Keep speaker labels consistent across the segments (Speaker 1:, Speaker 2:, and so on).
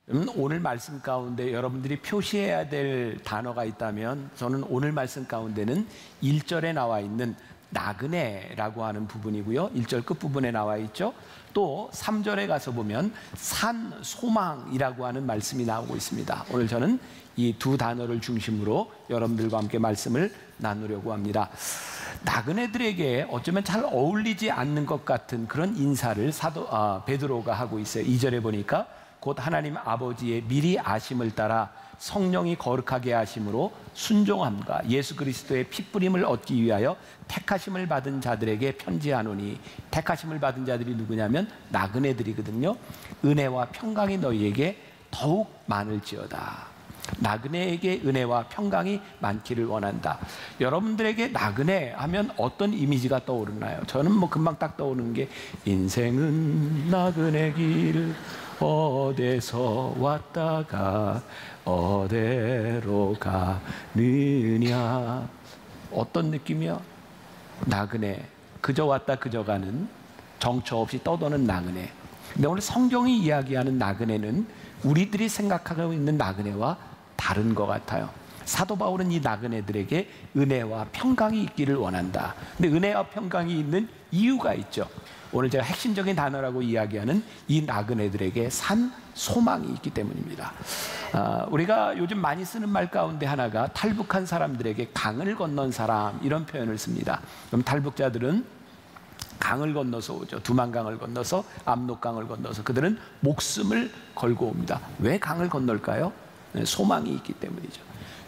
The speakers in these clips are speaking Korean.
Speaker 1: 오늘 말씀 가운데 여러분들이 표시해야 될 단어가 있다면 저는 오늘 말씀 가운데는 1절에 나와 있는 나그네라고 하는 부분이고요. 1절 끝부분에 나와 있죠. 또 3절에 가서 보면 산 소망이라고 하는 말씀이 나오고 있습니다. 오늘 저는 이 두 단어를 중심으로 여러분들과 함께 말씀을 나누려고 합니다. 나그네들에게 어쩌면 잘 어울리지 않는 것 같은 그런 인사를 베드로가 하고 있어요. 2절에 보니까 곧 하나님 아버지의 미리 아심을 따라 성령이 거룩하게 하심으로 순종함과 예수 그리스도의 핏부림을 얻기 위하여 택하심을 받은 자들에게 편지하노니, 택하심을 받은 자들이 누구냐면 나그네들이거든요. 은혜와 평강이 너희에게 더욱 많을지어다. 나그네에게 은혜와 평강이 많기를 원한다. 여러분들에게 나그네 하면 어떤 이미지가 떠오르나요? 저는 금방 딱 떠오르는 게 인생은 나그네 길 어디서 왔다가 어디로 가느냐. 어떤 느낌이요? 나그네, 그저 왔다 그저 가는 정처 없이 떠도는 나그네. 근데 오늘 성경이 이야기하는 나그네는 우리들이 생각하고 있는 나그네와 다른 것 같아요. 사도 바울은 이 나그네들에게 은혜와 평강이 있기를 원한다. 근데 은혜와 평강이 있는 이유가 있죠. 오늘 제가 핵심적인 단어라고 이야기하는 이 나그네들에게 산 소망이 있기 때문입니다. 우리가 요즘 많이 쓰는 말 가운데 하나가 탈북한 사람들에게 강을 건넌 사람, 이런 표현을 씁니다. 그럼 탈북자들은 강을 건너서 오죠. 두만강을 건너서, 압록강을 건너서 그들은 목숨을 걸고 옵니다. 왜 강을 건널까요? 소망이 있기 때문이죠.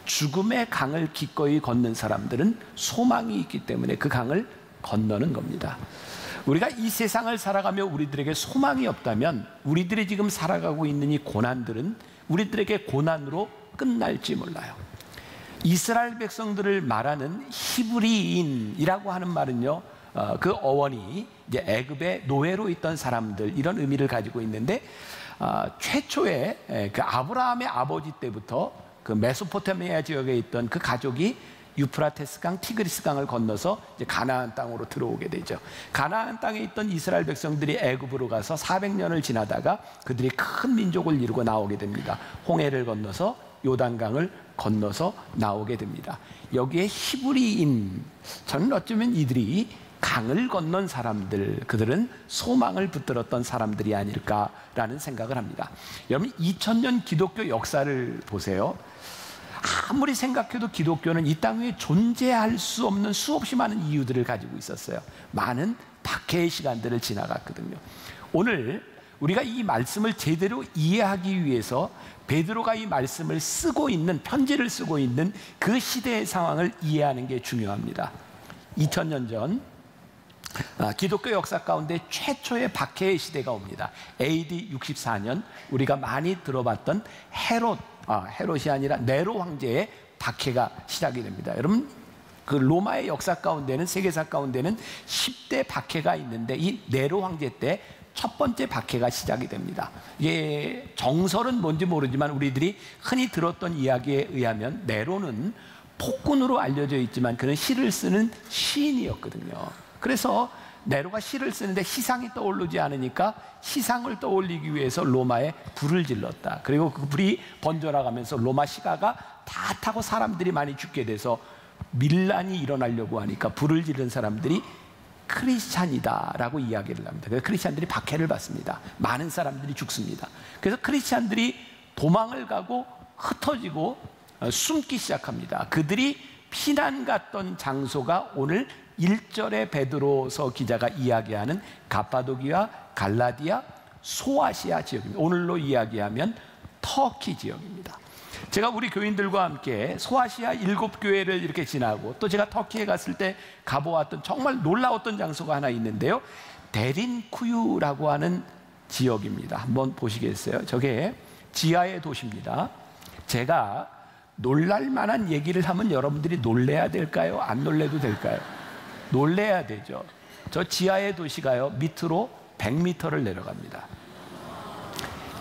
Speaker 1: 죽음의 강을 기꺼이 걷는 사람들은 소망이 있기 때문에 그 강을 건너는 겁니다. 우리가 이 세상을 살아가며 우리들에게 소망이 없다면 우리들이 지금 살아가고 있는 이 고난들은 우리들에게 고난으로 끝날지 몰라요. 이스라엘 백성들을 말하는 히브리인이라고 하는 말은요, 그 어원이 이제 애굽의 노예로 있던 사람들, 이런 의미를 가지고 있는데, 최초의 그 아브라함의 아버지 때부터 그 메소포타미아 지역에 있던 그 가족이 유프라테스 강, 티그리스 강을 건너서 이제 가나안 땅으로 들어오게 되죠. 가나안 땅에 있던 이스라엘 백성들이 애굽으로 가서 400년을 지나다가 그들이 큰 민족을 이루고 나오게 됩니다. 홍해를 건너서 요단강을 건너서 나오게 됩니다. 여기에 히브리인, 저는 어쩌면 이들이 강을 건넌 사람들, 그들은 소망을 붙들었던 사람들이 아닐까라는 생각을 합니다. 여러분, 2000년 기독교 역사를 보세요. 아무리 생각해도 기독교는 이 땅 위에 존재할 수 없는 수없이 많은 이유들을 가지고 있었어요. 많은 박해의 시간들을 지나갔거든요. 오늘 우리가 이 말씀을 제대로 이해하기 위해서 베드로가 이 말씀을 쓰고 있는, 편지를 쓰고 있는 그 시대의 상황을 이해하는 게 중요합니다. 2000년 전 기독교 역사 가운데 최초의 박해의 시대가 옵니다. AD 64년 우리가 많이 들어봤던 헤롯이 아니라 네로 황제의 박해가 시작이 됩니다. 여러분, 그 로마의 역사 가운데는, 세계사 가운데는 10대 박해가 있는데 이 네로 황제 때 첫 번째 박해가 시작이 됩니다. 이게 정설은 뭔지 모르지만 우리들이 흔히 들었던 이야기에 의하면 네로는 폭군으로 알려져 있지만 그는 시를 쓰는 시인이었거든요. 그래서 네로가 시를 쓰는데 시상이 떠오르지 않으니까 시상을 떠올리기 위해서 로마에 불을 질렀다. 그리고 그 불이 번져나가면서 로마 시가가 다 타고 사람들이 많이 죽게 돼서 밀란이 일어나려고 하니까 불을 지른 사람들이 크리스찬이다라고 이야기를 합니다. 그래서 크리스찬들이 박해를 받습니다. 많은 사람들이 죽습니다. 그래서 크리스찬들이 도망을 가고 흩어지고 숨기 시작합니다. 그들이 피난 갔던 장소가 오늘 1절의 베드로서 기자가 이야기하는 가파도기아, 갈라디아, 소아시아 지역입니다. 오늘로 이야기하면 터키 지역입니다. 제가 우리 교인들과 함께 소아시아 7교회를 이렇게 지나고 또 제가 터키에 갔을 때 가보았던 정말 놀라웠던 장소가 하나 있는데요, 데린쿠유라고 하는 지역입니다. 한번 보시겠어요? 저게 지하의 도시입니다. 제가 놀랄만한 얘기를 하면 여러분들이 놀래야 될까요? 안 놀래도 될까요? 놀래야 되죠. 저 지하의 도시가요, 밑으로 100m를 내려갑니다.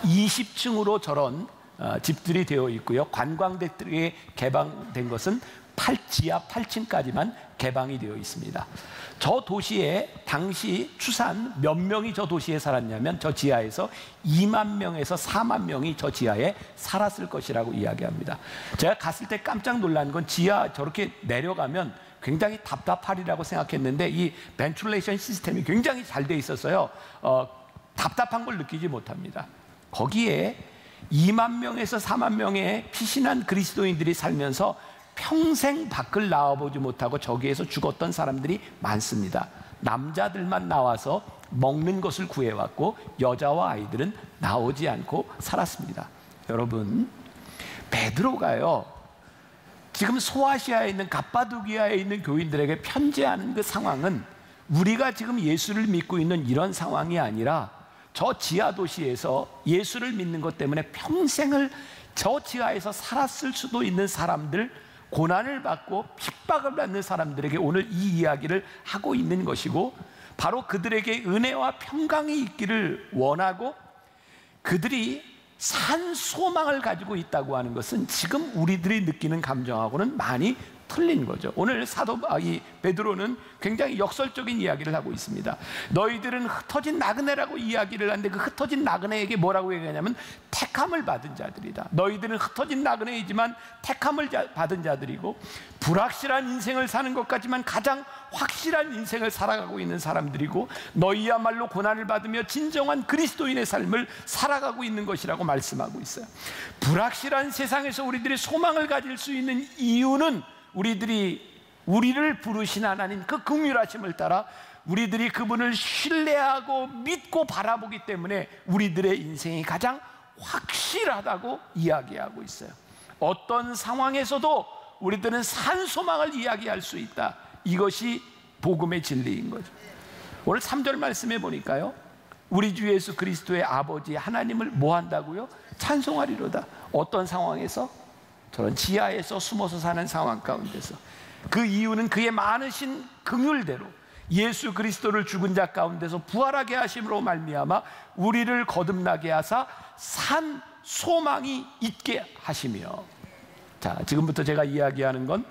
Speaker 1: 20층으로 저런 집들이 되어 있고요. 관광객들에게 개방된 것은 지하 8층까지만 개방이 되어 있습니다. 저 도시에 당시 추산 몇 명이 저 도시에 살았냐면 저 지하에서 2만 명에서 4만 명이 저 지하에 살았을 것이라고 이야기합니다. 제가 갔을 때 깜짝 놀란 건 지하 저렇게 내려가면 굉장히 답답하리라고 생각했는데 이 벤틸레이션 시스템이 굉장히 잘 돼 있어서요, 답답한 걸 느끼지 못합니다. 거기에 2만 명에서 4만 명의 피신한 그리스도인들이 살면서 평생 밖을 나와보지 못하고 저기에서 죽었던 사람들이 많습니다. 남자들만 나와서 먹는 것을 구해왔고 여자와 아이들은 나오지 않고 살았습니다. 여러분, 베드로가요 지금 소아시아에 있는 갑바도기아에 있는 교인들에게 편지하는 그 상황은 우리가 지금 예수를 믿고 있는 이런 상황이 아니라 저 지하 도시에서 예수를 믿는 것 때문에 평생을 저 지하에서 살았을 수도 있는 사람들, 고난을 받고 핍박을 받는 사람들에게 오늘 이 이야기를 하고 있는 것이고, 바로 그들에게 은혜와 평강이 있기를 원하고 그들이 산 소망을 가지고 있다고 하는 것은 지금 우리들이 느끼는 감정하고는 많이 틀린 거죠. 오늘 이 베드로는 굉장히 역설적인 이야기를 하고 있습니다. 너희들은 흩어진 나그네라고 이야기를 하는데 그 흩어진 나그네에게 뭐라고 얘기하냐면 택함을 받은 자들이다. 너희들은 흩어진 나그네이지만 택함을 받은 자들이고 불확실한 인생을 사는 것 같지만 가장 확실한 인생을 살아가고 있는 사람들이고 너희야말로 고난을 받으며 진정한 그리스도인의 삶을 살아가고 있는 것이라고 말씀하고 있어요. 불확실한 세상에서 우리들이 소망을 가질 수 있는 이유는 우리를 부르신 하나님 그 긍휼하심을 따라 우리들이 그분을 신뢰하고 믿고 바라보기 때문에 우리들의 인생이 가장 확실하다고 이야기하고 있어요. 어떤 상황에서도 우리들은 산 소망을 이야기할 수 있다. 이것이 복음의 진리인 거죠. 오늘 3절 말씀해 보니까요, 우리 주 예수 그리스도의 아버지 하나님을 뭐 한다고요? 찬송하리로다. 어떤 상황에서? 저런 지하에서 숨어서 사는 상황 가운데서. 그 이유는 그의 많으신 긍휼대로 예수 그리스도를 죽은 자 가운데서 부활하게 하심으로 말미암아 우리를 거듭나게 하사 산 소망이 있게 하시며. 자, 지금부터 제가 이야기하는 건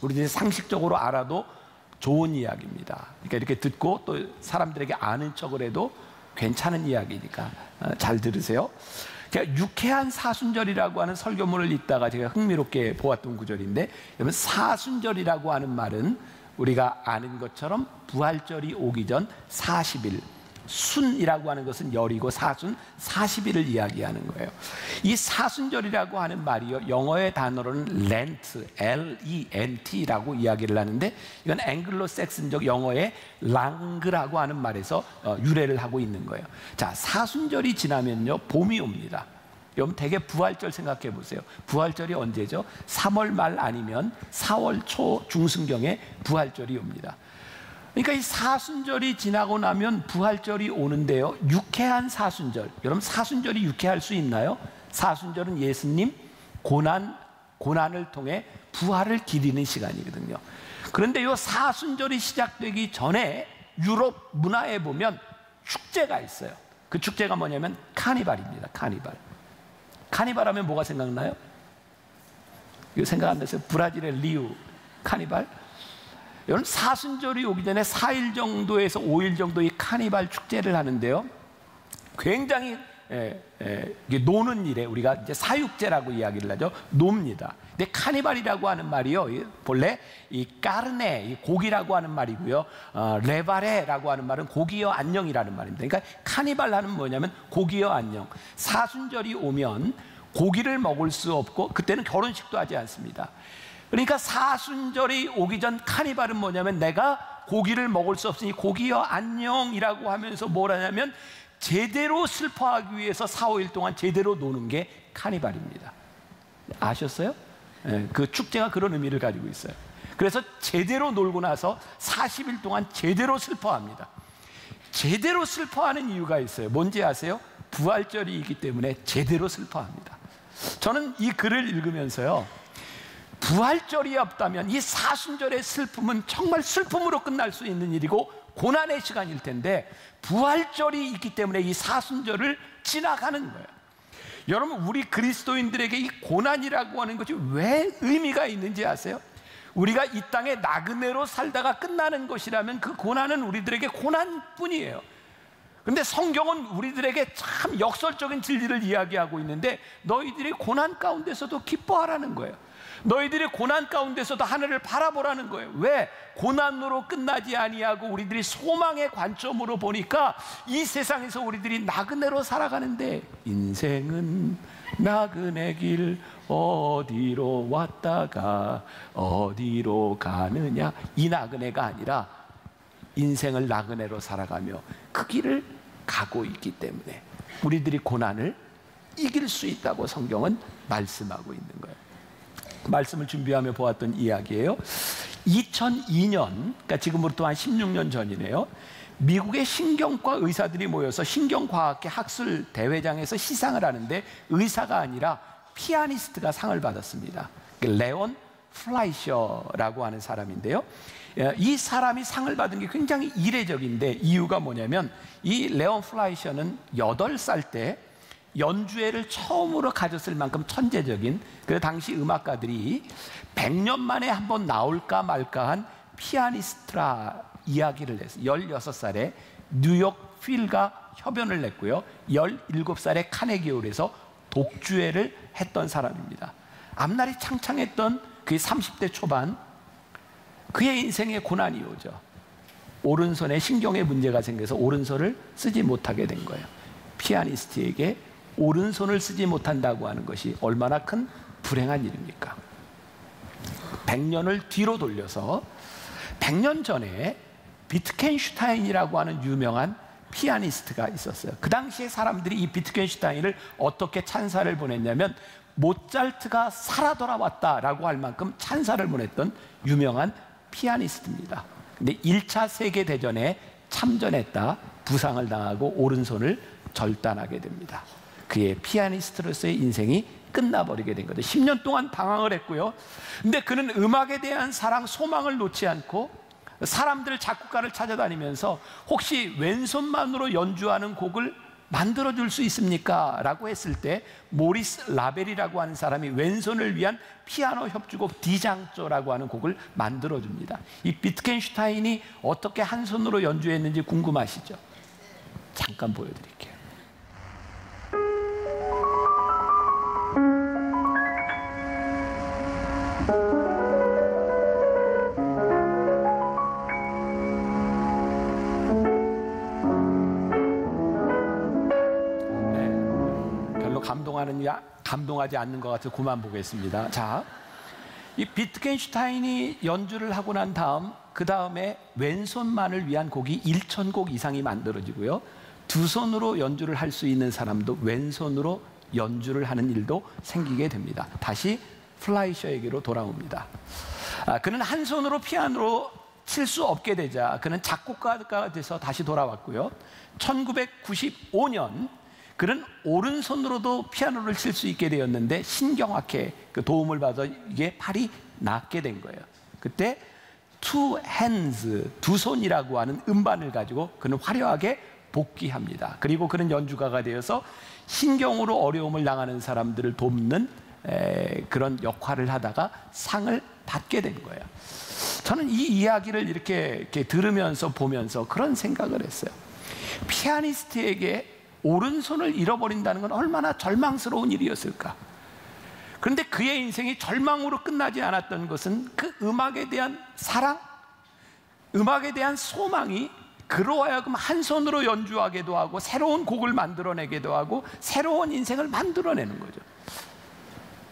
Speaker 1: 우리들이 상식적으로 알아도 좋은 이야기입니다. 그러니까 이렇게 듣고 또 사람들에게 아는 척을 해도 괜찮은 이야기니까 잘 들으세요. 유쾌한 사순절이라고 하는 설교문을 읽다가 제가 흥미롭게 보았던 구절인데, 여러분, 사순절이라고 하는 말은 우리가 아는 것처럼 부활절이 오기 전 40일, 순이라고 하는 것은 열이고 사순 40일을 이야기하는 거예요. 이 사순절이라고 하는 말이요, 영어의 단어로는 Lent, L-E-N-T라고 이야기를 하는데, 이건 앵글로색슨적 영어의 랑그라고 하는 말에서 유래를 하고 있는 거예요. 자, 사순절이 지나면요 봄이 옵니다. 여러분, 대개 부활절 생각해 보세요. 부활절이 언제죠? 3월 말 아니면 4월 초 중순경에 부활절이 옵니다. 그러니까 이 사순절이 지나고 나면 부활절이 오는데요, 유쾌한 사순절. 여러분, 사순절이 유쾌할 수 있나요? 사순절은 예수님 고난을 통해 부활을 기리는 시간이거든요. 그런데 이 사순절이 시작되기 전에 유럽 문화에 보면 축제가 있어요. 그 축제가 뭐냐면 카니발입니다. 카니발 하면 뭐가 생각나요? 이거 생각 안 나세요? 브라질의 리우 카니발? 여러분, 사순절이 오기 전에 4일 정도에서 5일 정도 이 카니발 축제를 하는데요, 굉장히 노는 일에 우리가 이제 사육제라고 이야기를 하죠. 놉니다. 근데 카니발이라고 하는 말이요, 본래 이 까르네, 이 고기라고 하는 말이고요, 레바레라고 하는 말은 고기여 안녕이라는 말입니다. 그러니까 카니발 하는 뭐냐면 고기여 안녕. 사순절이 오면 고기를 먹을 수 없고 그때는 결혼식도 하지 않습니다. 그러니까 사순절이 오기 전 카니발은 뭐냐면 내가 고기를 먹을 수 없으니 고기여 안녕이라고 하면서 뭘 하냐면 제대로 슬퍼하기 위해서 4, 5일 동안 제대로 노는 게 카니발입니다. 아셨어요? 그 축제가 그런 의미를 가지고 있어요. 그래서 제대로 놀고 나서 40일 동안 제대로 슬퍼합니다. 제대로 슬퍼하는 이유가 있어요. 뭔지 아세요? 부활절이 있기 때문에 제대로 슬퍼합니다. 저는 이 글을 읽으면서요, 부활절이 없다면 이 사순절의 슬픔은 정말 슬픔으로 끝날 수 있는 일이고 고난의 시간일 텐데, 부활절이 있기 때문에 이 사순절을 지나가는 거예요. 여러분, 우리 그리스도인들에게 이 고난이라고 하는 것이 왜 의미가 있는지 아세요? 우리가 이 땅에 나그네로 살다가 끝나는 것이라면 그 고난은 우리들에게 고난뿐이에요. 근데 성경은 우리들에게 참 역설적인 진리를 이야기하고 있는데, 너희들이 고난 가운데서도 기뻐하라는 거예요. 너희들이 고난 가운데서도 하늘을 바라보라는 거예요. 왜? 고난으로 끝나지 아니하고 우리들이 소망의 관점으로 보니까 이 세상에서 우리들이 나그네로 살아가는데, 인생은 나그네 길 어디로 왔다가 어디로 가느냐, 이 나그네가 아니라 인생을 나그네로 살아가며 그 길을 가고 있기 때문에 우리들이 고난을 이길 수 있다고 성경은 말씀하고 있는 거예요. 말씀을 준비하며 보았던 이야기예요. 2002년, 그러니까 지금으로부터 한 16년 전이네요. 미국의 신경과 의사들이 모여서 신경과학회 학술 대회장에서 시상을 하는데, 의사가 아니라 피아니스트가 상을 받았습니다. 레온 플라이셔라고 하는 사람인데요. 이 사람이 상을 받은 게 굉장히 이례적인데, 이유가 뭐냐면 이 레온 플라이셔는 8살 때 연주회를 처음으로 가졌을 만큼 천재적인, 그 당시 음악가들이 100년 만에 한번 나올까 말까한 피아니스트라 이야기를 했어요. 16살에 뉴욕 필과 협연을 냈고요, 17살에 카네기홀에서 독주회를 했던 사람입니다. 앞날이 창창했던 그의 30대 초반, 그의 인생에 고난이 오죠. 오른손에 신경에 문제가 생겨서 오른손을 쓰지 못하게 된 거예요. 피아니스트에게 오른손을 쓰지 못한다고 하는 것이 얼마나 큰 불행한 일입니까? 100년을 뒤로 돌려서 100년 전에 비트겐슈타인이라고 하는 유명한 피아니스트가 있었어요. 그 당시에 사람들이 이 비트겐슈타인을 어떻게 찬사를 보냈냐면, 모차르트가 살아 돌아왔다라고 할 만큼 찬사를 보냈던 유명한 피아니스트입니다. 근데 1차 세계대전에 참전했다 부상을 당하고 오른손을 절단하게 됩니다. 그의 피아니스트로서의 인생이 끝나버리게 된 거죠. 10년 동안 방황을 했고요. 근데 그는 음악에 대한 사랑, 소망을 놓지 않고 사람들, 작곡가를 찾아다니면서 혹시 왼손만으로 연주하는 곡을 만들어줄 수 있습니까? 라고 했을 때 모리스 라벨이라고 하는 사람이 왼손을 위한 피아노 협주곡 디장조라고 하는 곡을 만들어줍니다. 이 비트겐슈타인이 어떻게 한 손으로 연주했는지 궁금하시죠? 잠깐 보여드릴게요. 감동하지 않는 것 같아서 그만 보겠습니다. 자, 이 비트겐슈타인이 연주를 하고 난 다음, 그 다음에 왼손만을 위한 곡이 1000곡 이상이 만들어지고요, 두 손으로 연주를 할 수 있는 사람도 왼손으로 연주를 하는 일도 생기게 됩니다. 다시 플라이셔에게로 돌아옵니다. 그는 한 손으로 피아노로 칠 수 없게 되자 그는 작곡가가 돼서 다시 돌아왔고요, 1995년 그는 오른손으로도 피아노를 칠 수 있게 되었는데, 신경학회 그 도움을 받아 이게 팔이 낫게 된 거예요. 그때 two hands, 두 손이라고 하는 음반을 가지고 그는 화려하게 복귀합니다. 그리고 그는 연주가가 되어서 신경으로 어려움을 당하는 사람들을 돕는 그런 역할을 하다가 상을 받게 된 거예요. 저는 이 이야기를 이렇게 들으면서 보면서 그런 생각을 했어요. 피아니스트에게 오른손을 잃어버린다는 건 얼마나 절망스러운 일이었을까. 그런데 그의 인생이 절망으로 끝나지 않았던 것은 그 음악에 대한 사랑, 음악에 대한 소망이 그로 하여금 한 손으로 연주하게도 하고 새로운 곡을 만들어내기도 하고 새로운 인생을 만들어내는 거죠.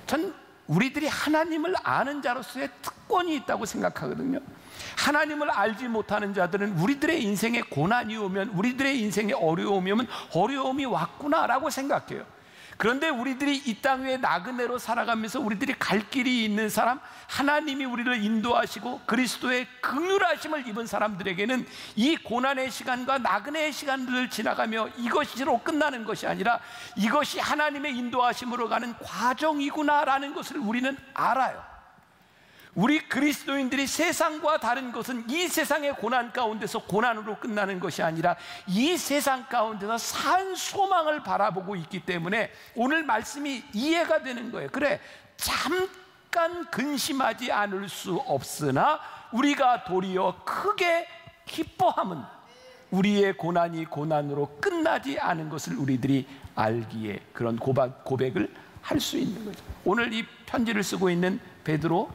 Speaker 1: 전 우리들이 하나님을 아는 자로서의 특권이 있다고 생각하거든요. 하나님을 알지 못하는 자들은 우리들의 인생에 고난이 오면, 우리들의 인생에 어려움이 오면 어려움이 왔구나라고 생각해요. 그런데 우리들이 이 땅 위에 나그네로 살아가면서 우리들이 갈 길이 있는 사람, 하나님이 우리를 인도하시고 그리스도의 긍휼하심을 입은 사람들에게는 이 고난의 시간과 나그네의 시간들을 지나가며 이것으로 끝나는 것이 아니라 이것이 하나님의 인도하심으로 가는 과정이구나라는 것을 우리는 알아요. 우리 그리스도인들이 세상과 다른 것은 이 세상의 고난 가운데서 고난으로 끝나는 것이 아니라 이 세상 가운데서 산 소망을 바라보고 있기 때문에 오늘 말씀이 이해가 되는 거예요. 그래, 잠깐 근심하지 않을 수 없으나 우리가 도리어 크게 기뻐함은 우리의 고난이 고난으로 끝나지 않은 것을 우리들이 알기에 그런 고백을 할 수 있는 거죠. 오늘 이 편지를 쓰고 있는 베드로,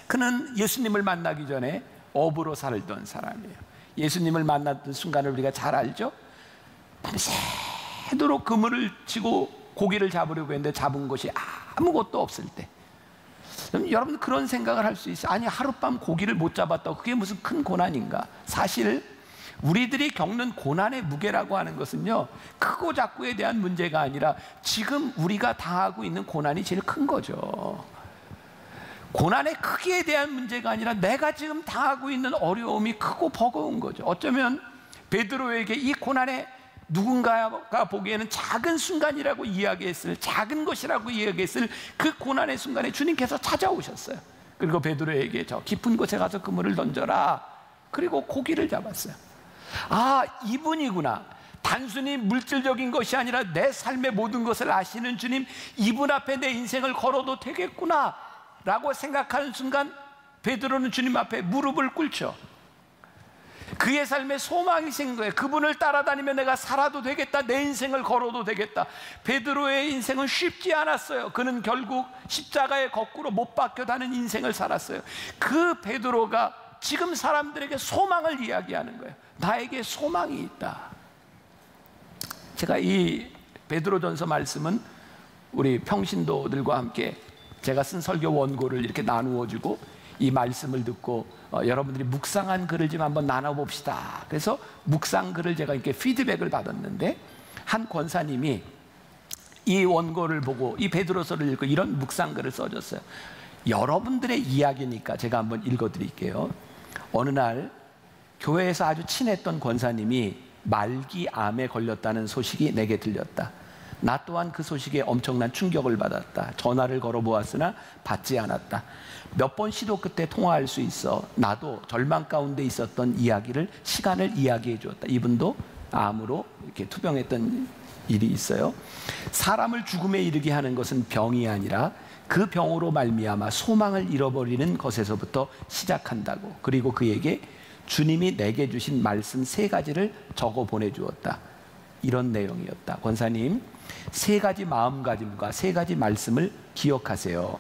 Speaker 1: 그는 예수님을 만나기 전에 어부로 살던 사람이에요. 예수님을 만났던 순간을 우리가 잘 알죠. 밤새도록 그물을 치고 고기를 잡으려고 했는데 잡은 것이 아무것도 없을 때, 여러분 그런 생각을 할 수 있어요. 아니, 하룻밤 고기를 못 잡았다고 그게 무슨 큰 고난인가? 사실 우리들이 겪는 고난의 무게라고 하는 것은요, 크고 작고에 대한 문제가 아니라 지금 우리가 당하고 있는 고난이 제일 큰 거죠. 고난의 크기에 대한 문제가 아니라 내가 지금 당하고 있는 어려움이 크고 버거운 거죠. 어쩌면 베드로에게 이 고난의 누군가가 보기에는 작은 순간이라고 이야기했을, 작은 것이라고 이야기했을 그 고난의 순간에 주님께서 찾아오셨어요. 그리고 베드로에게 저 깊은 곳에 가서 그물을 던져라. 그리고 고기를 잡았어요. 아, 이분이구나. 단순히 물질적인 것이 아니라 내 삶의 모든 것을 아시는 주님, 이분 앞에 내 인생을 걸어도 되겠구나 라고 생각하는 순간 베드로는 주님 앞에 무릎을 꿇죠. 그의 삶에 소망이 생긴 거예요. 그분을 따라다니며 내가 살아도 되겠다, 내 인생을 걸어도 되겠다. 베드로의 인생은 쉽지 않았어요. 그는 결국 십자가에 거꾸로 못 박혀 다는 인생을 살았어요. 그 베드로가 지금 사람들에게 소망을 이야기하는 거예요. 나에게 소망이 있다. 제가 이 베드로전서 말씀은 우리 평신도들과 함께 제가 쓴 설교 원고를 이렇게 나누어 주고 이 말씀을 듣고 여러분들이 묵상한 글을 좀 한번 나눠봅시다. 그래서 묵상 글을 제가 이렇게 피드백을 받았는데, 한 권사님이 이 원고를 보고 이 베드로서를 읽고 이런 묵상 글을 써줬어요. 여러분들의 이야기니까 제가 한번 읽어드릴게요. 어느 날 교회에서 아주 친했던 권사님이 말기암에 걸렸다는 소식이 내게 들렸다. 나 또한 그 소식에 엄청난 충격을 받았다. 전화를 걸어보았으나 받지 않았다. 몇 번 시도 끝에 통화할 수 있어 나도 절망 가운데 있었던 시간을 이야기해 주었다. 이분도 암으로 이렇게 투병했던 일이 있어요. 사람을 죽음에 이르게 하는 것은 병이 아니라 그 병으로 말미암아 소망을 잃어버리는 것에서부터 시작한다고. 그리고 그에게 주님이 내게 주신 말씀 3가지를 적어 보내주었다. 이런 내용이었다. 권사님, 3가지 마음가짐과 3가지 말씀을 기억하세요.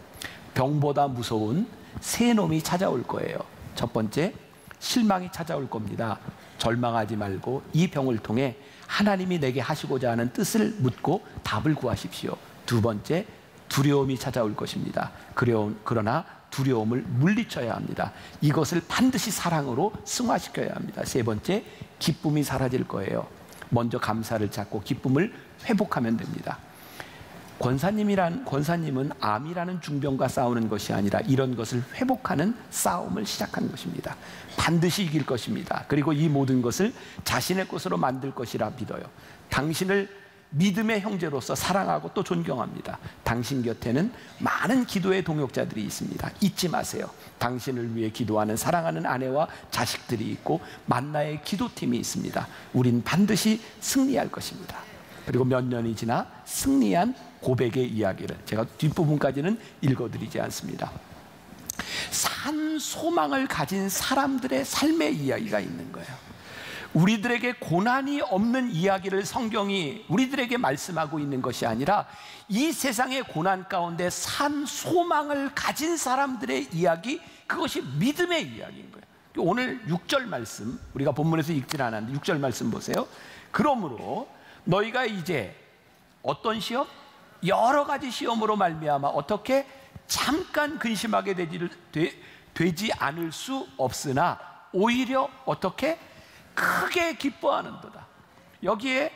Speaker 1: 병보다 무서운 새 놈이 찾아올 거예요. 첫 번째, 실망이 찾아올 겁니다. 절망하지 말고 이 병을 통해 하나님이 내게 하시고자 하는 뜻을 묻고 답을 구하십시오. 두 번째, 두려움이 찾아올 것입니다. 그러나 두려움을 물리쳐야 합니다. 이것을 반드시 사랑으로 승화시켜야 합니다. 세 번째, 기쁨이 사라질 거예요. 먼저 감사를 찾고 기쁨을 회복하면 됩니다. 권사님은 암이라는 중병과 싸우는 것이 아니라 이런 것을 회복하는 싸움을 시작한 것입니다. 반드시 이길 것입니다. 그리고 이 모든 것을 자신의 것으로 만들 것이라 믿어요. 당신을 믿음의 형제로서 사랑하고 또 존경합니다. 당신 곁에는 많은 기도의 동역자들이 있습니다. 잊지 마세요. 당신을 위해 기도하는 사랑하는 아내와 자식들이 있고 만나의 기도팀이 있습니다. 우린 반드시 승리할 것입니다. 그리고 몇 년이 지나 승리한 고백의 이야기를 제가 뒷부분까지는 읽어드리지 않습니다. 산 소망을 가진 사람들의 삶의 이야기가 있는 거예요. 우리들에게 고난이 없는 이야기를 성경이 우리들에게 말씀하고 있는 것이 아니라 이 세상의 고난 가운데 산 소망을 가진 사람들의 이야기, 그것이 믿음의 이야기인 거예요. 오늘 6절 말씀, 우리가 본문에서 읽질 않았는데 6절 말씀 보세요. 그러므로 너희가 이제 어떤 시험? 여러 가지 시험으로 말미암아 어떻게 잠깐 근심하게 되지 않을 수 없으나 오히려 어떻게 크게 기뻐하는도다. 여기에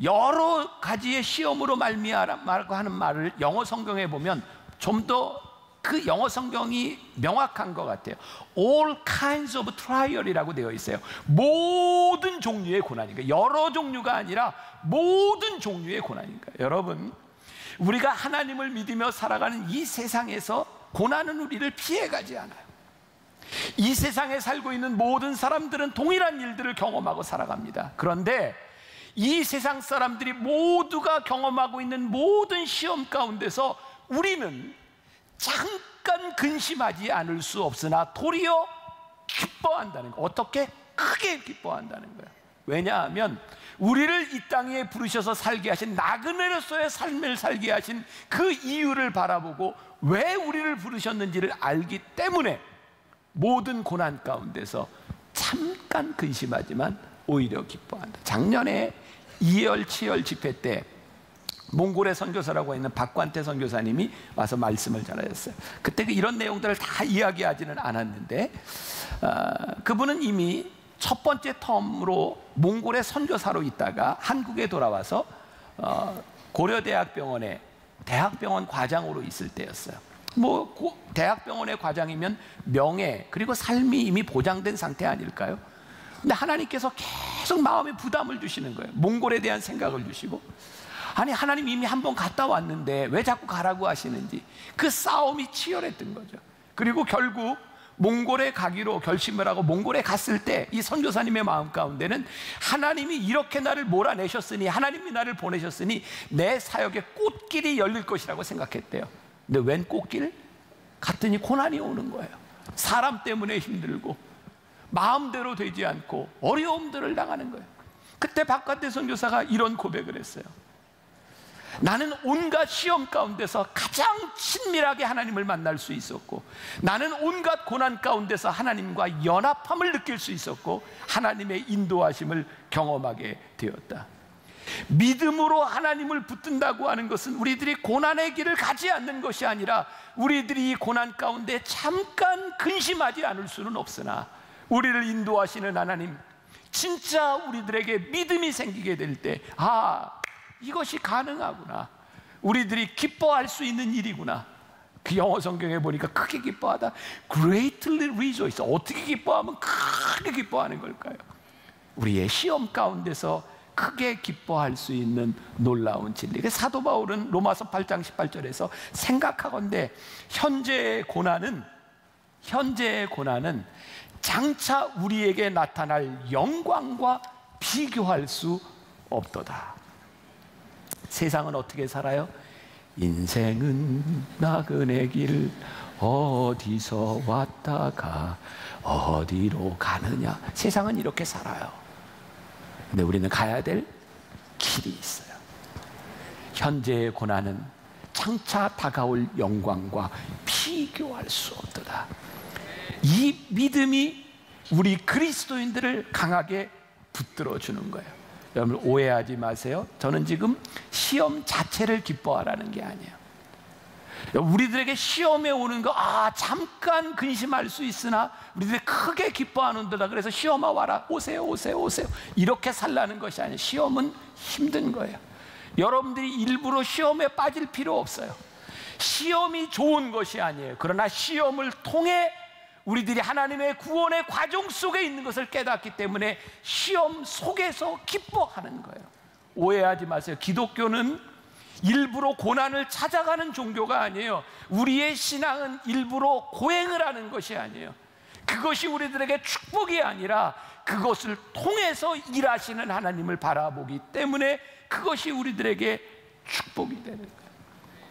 Speaker 1: 여러 가지의 시험으로 말미암아라고 하는 말을 영어 성경에 보면 좀 더 그 영어 성경이 명확한 것 같아요. All kinds of trial이라고 되어 있어요. 모든 종류의 고난인가, 여러 종류가 아니라 모든 종류의 고난인가. 여러분, 우리가 하나님을 믿으며 살아가는 이 세상에서 고난은 우리를 피해가지 않아요. 이 세상에 살고 있는 모든 사람들은 동일한 일들을 경험하고 살아갑니다. 그런데 이 세상 사람들이 모두가 경험하고 있는 모든 시험 가운데서 우리는 잠깐 근심하지 않을 수 없으나 도리어 기뻐한다는 거예요. 어떻게? 크게 기뻐한다는 거예요. 왜냐하면 우리를 이 땅에 부르셔서 살게 하신, 나그네로서의 삶을 살게 하신 그 이유를 바라보고 왜 우리를 부르셨는지를 알기 때문에 모든 고난 가운데서 잠깐 근심하지만 오히려 기뻐한다. 작년에 2월 7월 집회 때 몽골의 선교사라고 있는 박관태 선교사님이 와서 말씀을 전하셨어요. 그때 이런 내용들을 다 이야기하지는 않았는데 그분은 이미 첫 번째 텀으로 몽골의 선교사로 있다가 한국에 돌아와서 고려대학병원에 대학병원 과장으로 있을 때였어요. 대학병원의 과장이면 명예 그리고 삶이 이미 보장된 상태 아닐까요? 근데 하나님께서 계속 마음에 부담을 주시는 거예요. 몽골에 대한 생각을 주시고, 아니 하나님 이미 한번 갔다 왔는데 왜 자꾸 가라고 하시는지, 그 싸움이 치열했던 거죠. 그리고 결국 몽골에 가기로 결심을 하고 몽골에 갔을 때 이 선교사님의 마음 가운데는 하나님이 이렇게 나를 몰아내셨으니, 하나님이 나를 보내셨으니 내 사역의 꽃길이 열릴 것이라고 생각했대요. 근데 웬 꽃길? 갔더니 고난이 오는 거예요. 사람 때문에 힘들고 마음대로 되지 않고 어려움들을 당하는 거예요. 그때 박관태 선교사가 이런 고백을 했어요. 나는 온갖 시험 가운데서 가장 친밀하게 하나님을 만날 수 있었고, 나는 온갖 고난 가운데서 하나님과 연합함을 느낄 수 있었고, 하나님의 인도하심을 경험하게 되었다. 믿음으로 하나님을 붙든다고 하는 것은 우리들이 고난의 길을 가지 않는 것이 아니라, 우리들이 이 고난 가운데 잠깐 근심하지 않을 수는 없으나 우리를 인도하시는 하나님, 진짜 우리들에게 믿음이 생기게 될 때, 이것이 가능하구나, 우리들이 기뻐할 수 있는 일이구나. 그 영어 성경에 보니까 크게 기뻐하다, greatly rejoice. 어떻게 기뻐하면 크게 기뻐하는 걸까요? 우리의 시험 가운데서 크게 기뻐할 수 있는 놀라운 진리. 사도 바울은 로마서 8장 18절에서 생각하건대 현재의 고난은 장차 우리에게 나타날 영광과 비교할 수 없도다. 세상은 어떻게 살아요? 인생은 나그네 길, 어디서 왔다가 어디로 가느냐. 세상은 이렇게 살아요. 근데 우리는 가야 될 길이 있어요. 현재의 고난은 장차 다가올 영광과 비교할 수 없도다. 이 믿음이 우리 그리스도인들을 강하게 붙들어 주는 거예요. 여러분 오해하지 마세요. 저는 지금 시험 자체를 기뻐하라는 게 아니에요. 우리들에게 시험에 오는 거 잠깐 근심할 수 있으나 우리들이 크게 기뻐하는데다. 그래서 시험아 와라, 오세요 이렇게 살라는 것이 아니에요. 시험은 힘든 거예요. 여러분들이 일부러 시험에 빠질 필요 없어요. 시험이 좋은 것이 아니에요. 그러나 시험을 통해 우리들이 하나님의 구원의 과정 속에 있는 것을 깨닫기 때문에 시험 속에서 기뻐하는 거예요. 오해하지 마세요. 기독교는 일부러 고난을 찾아가는 종교가 아니에요. 우리의 신앙은 일부러 고행을 하는 것이 아니에요. 그것이 우리들에게 축복이 아니라 그것을 통해서 일하시는 하나님을 바라보기 때문에 그것이 우리들에게 축복이 되는 거예요.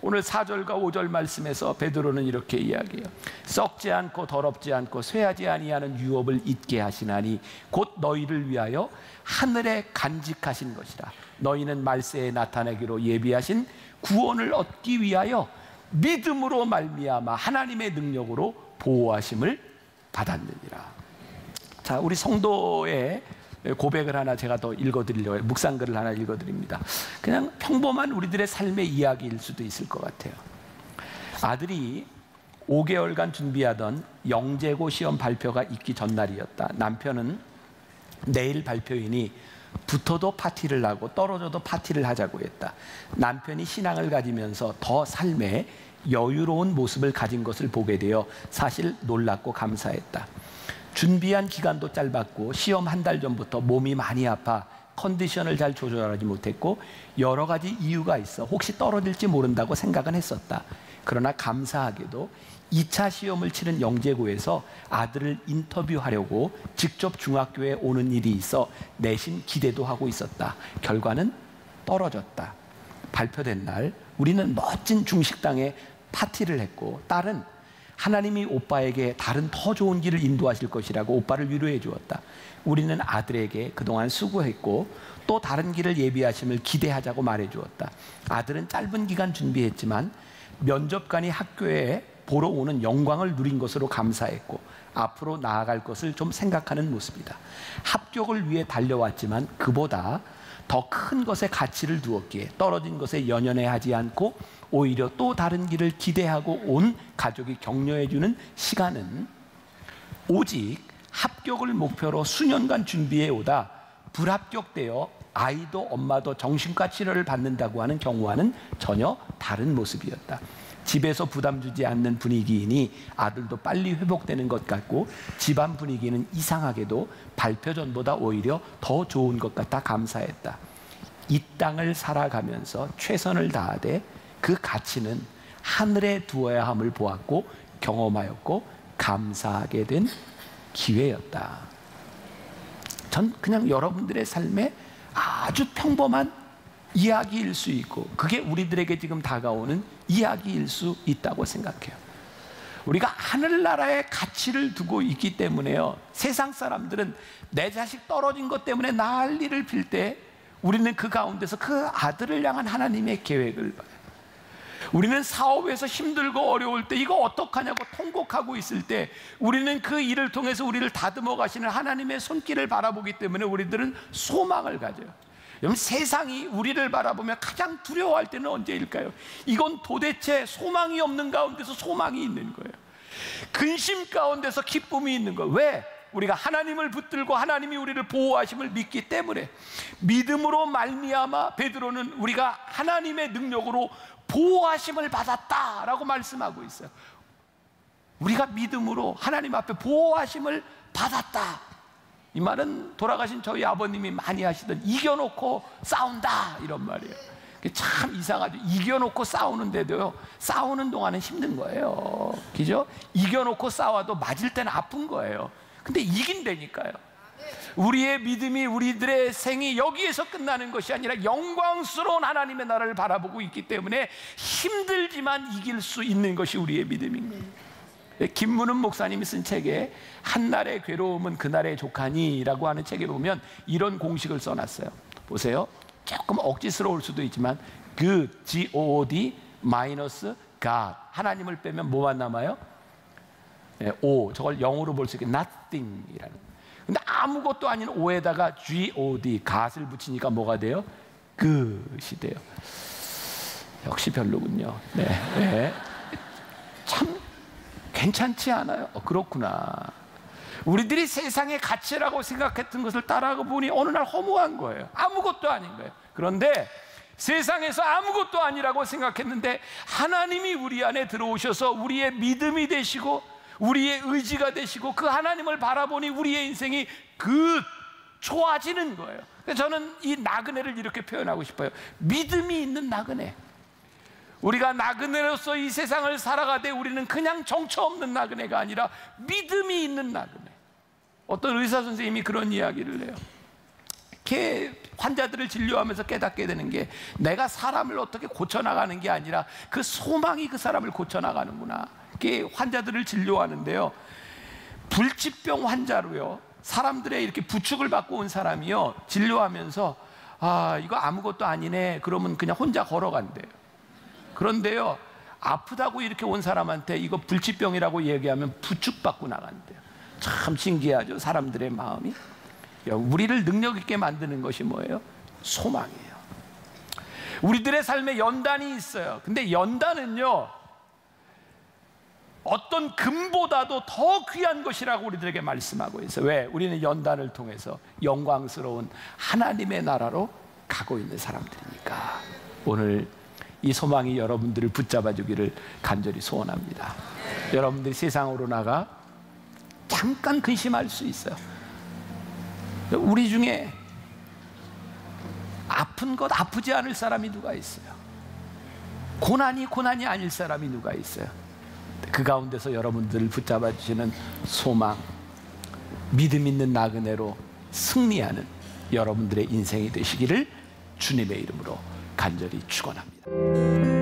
Speaker 1: 오늘 4절과 5절 말씀에서 베드로는 이렇게 이야기해요. 썩지 않고 더럽지 않고 쇠하지 아니하는 유업을 잊게 하시나니 곧 너희를 위하여 하늘에 간직하신 것이라. 너희는 말세에 나타내기로 예비하신 구원을 얻기 위하여 믿음으로 말미암아 하나님의 능력으로 보호하심을 받았느니라. 자, 우리 성도의 고백을 하나 제가 더 읽어드리려고 해요. 묵상글을 하나 읽어드립니다. 그냥 평범한 우리들의 삶의 이야기일 수도 있을 것 같아요. 아들이 5개월간 준비하던 영재고 시험 발표가 있기 전날이었다. 남편은 내일 발표이니 붙어도 파티를 하고 떨어져도 파티를 하자고 했다. 남편이 신앙을 가지면서 더 삶에 여유로운 모습을 가진 것을 보게 되어 사실 놀랍고 감사했다. 준비한 기간도 짧았고 시험 한 달 전부터 몸이 많이 아파 컨디션을 잘 조절하지 못했고 여러 가지 이유가 있어 혹시 떨어질지 모른다고 생각은 했었다. 그러나 감사하게도 2차 시험을 치른 영재고에서 아들을 인터뷰하려고 직접 중학교에 오는 일이 있어 내심 기대도 하고 있었다. 결과는 떨어졌다. 발표된 날 우리는 멋진 중식당에 파티를 했고, 딸은 하나님이 오빠에게 다른 더 좋은 길을 인도하실 것이라고 오빠를 위로해 주었다. 우리는 아들에게 그동안 수고했고 또 다른 길을 예비하심을 기대하자고 말해 주었다. 아들은 짧은 기간 준비했지만 면접관이 학교에 보러 오는 영광을 누린 것으로 감사했고 앞으로 나아갈 것을 좀 생각하는 모습이다. 합격을 위해 달려왔지만 그보다 더 큰 것에 가치를 두었기에 떨어진 것에 연연해하지 않고 오히려 또 다른 길을 기대하고 온 가족이 격려해주는 시간은 오직 합격을 목표로 수년간 준비해 오다 불합격되어 아이도 엄마도 정신과 치료를 받는다고 하는 경우와는 전혀 다른 모습이었다. 집에서 부담 주지 않는 분위기이니 아들도 빨리 회복되는 것 같고 집안 분위기는 이상하게도 발표 전보다 오히려 더 좋은 것 같아 감사했다. 이 땅을 살아가면서 최선을 다하되 그 가치는 하늘에 두어야 함을 보았고 경험하였고 감사하게 된 기회였다. 전 그냥 여러분들의 삶에 아주 평범한 이야기일 수 있고 그게 우리들에게 지금 다가오는 이야기일 수 있다고 생각해요. 우리가 하늘나라의 가치를 두고 있기 때문에요, 세상 사람들은 내 자식 떨어진 것 때문에 난리를 필 때 우리는 그 가운데서 그 아들을 향한 하나님의 계획을 봐요. 우리는 사업에서 힘들고 어려울 때 이거 어떡하냐고 통곡하고 있을 때 우리는 그 일을 통해서 우리를 다듬어 가시는 하나님의 손길을 바라보기 때문에 우리들은 소망을 가져요. 여러분, 세상이 우리를 바라보며 가장 두려워할 때는 언제일까요? 이건 도대체 소망이 없는 가운데서 소망이 있는 거예요. 근심 가운데서 기쁨이 있는 거예요. 왜? 우리가 하나님을 붙들고 하나님이 우리를 보호하심을 믿기 때문에. 믿음으로 말미암아 베드로는 우리가 하나님의 능력으로 보호하심을 받았다라고 말씀하고 있어요. 우리가 믿음으로 하나님 앞에 보호하심을 받았다. 이 말은 돌아가신 저희 아버님이 많이 하시던 이겨놓고 싸운다 이런 말이에요. 참 이상하죠. 이겨놓고 싸우는데도요, 싸우는 동안은 힘든 거예요. 그죠? 이겨놓고 싸워도 맞을 때는 아픈 거예요. 근데 이긴다니까요. 우리의 믿음이, 우리들의 생이 여기에서 끝나는 것이 아니라 영광스러운 하나님의 나라를 바라보고 있기 때문에 힘들지만 이길 수 있는 것이 우리의 믿음입니다. 김문은 목사님이 쓴 책에 한날의 괴로움은 그날의 족하니라고 하는 책에 보면 이런 공식을 써놨어요. 보세요. 조금 억지스러울 수도 있지만 good, G-O-O-D 마이너스 God, 하나님을 빼면 뭐만 남아요? O, 저걸 영어로 볼 수 있게 nothing이라는. 근데 아무것도 아닌 O에다가 G-O-D, God을 붙이니까 뭐가 돼요? good이 돼요. 역시 별로군요. 네, 네. 참 괜찮지 않아요? 그렇구나. 우리들이 세상의 가치라고 생각했던 것을 따라가 보니 어느 날 허무한 거예요. 아무것도 아닌 거예요. 그런데 세상에서 아무것도 아니라고 생각했는데 하나님이 우리 안에 들어오셔서 우리의 믿음이 되시고 우리의 의지가 되시고 그 하나님을 바라보니 우리의 인생이 좋아지는 거예요. 그래서 저는 이 나그네를 이렇게 표현하고 싶어요. 믿음이 있는 나그네. 우리가 나그네로서 이 세상을 살아가되 우리는 그냥 정처 없는 나그네가 아니라 믿음이 있는 나그네. 어떤 의사 선생님이 그런 이야기를 해요. 이렇게 환자들을 진료하면서 깨닫게 되는 게 내가 사람을 어떻게 고쳐나가는 게 아니라 그 소망이 그 사람을 고쳐나가는구나. 이렇게 환자들을 진료하는데요, 불치병 환자로요, 사람들의 이렇게 부축을 받고 온 사람이요, 진료하면서 아, 이거 아무것도 아니네 그러면 그냥 혼자 걸어간대요. 그런데요, 아프다고 이렇게 온 사람한테 이거 불치병이라고 얘기하면 부축받고 나간대요. 참 신기하죠, 사람들의 마음이. 우리를 능력 있게 만드는 것이 뭐예요? 소망이에요. 우리들의 삶에 연단이 있어요. 근데 연단은요, 어떤 금보다도 더 귀한 것이라고 우리들에게 말씀하고 있어요. 왜? 우리는 연단을 통해서 영광스러운 하나님의 나라로 가고 있는 사람들이니까. 오늘 이 소망이 여러분들을 붙잡아 주기를 간절히 소원합니다. 여러분들이 세상으로 나가 잠깐 근심할 수 있어요. 우리 중에 아픈 것 아프지 않을 사람이 누가 있어요? 고난이 아닐 사람이 누가 있어요? 그 가운데서 여러분들을 붙잡아 주시는 소망, 믿음 있는 나그네로 승리하는 여러분들의 인생이 되시기를 주님의 이름으로 간절히 축원합니다.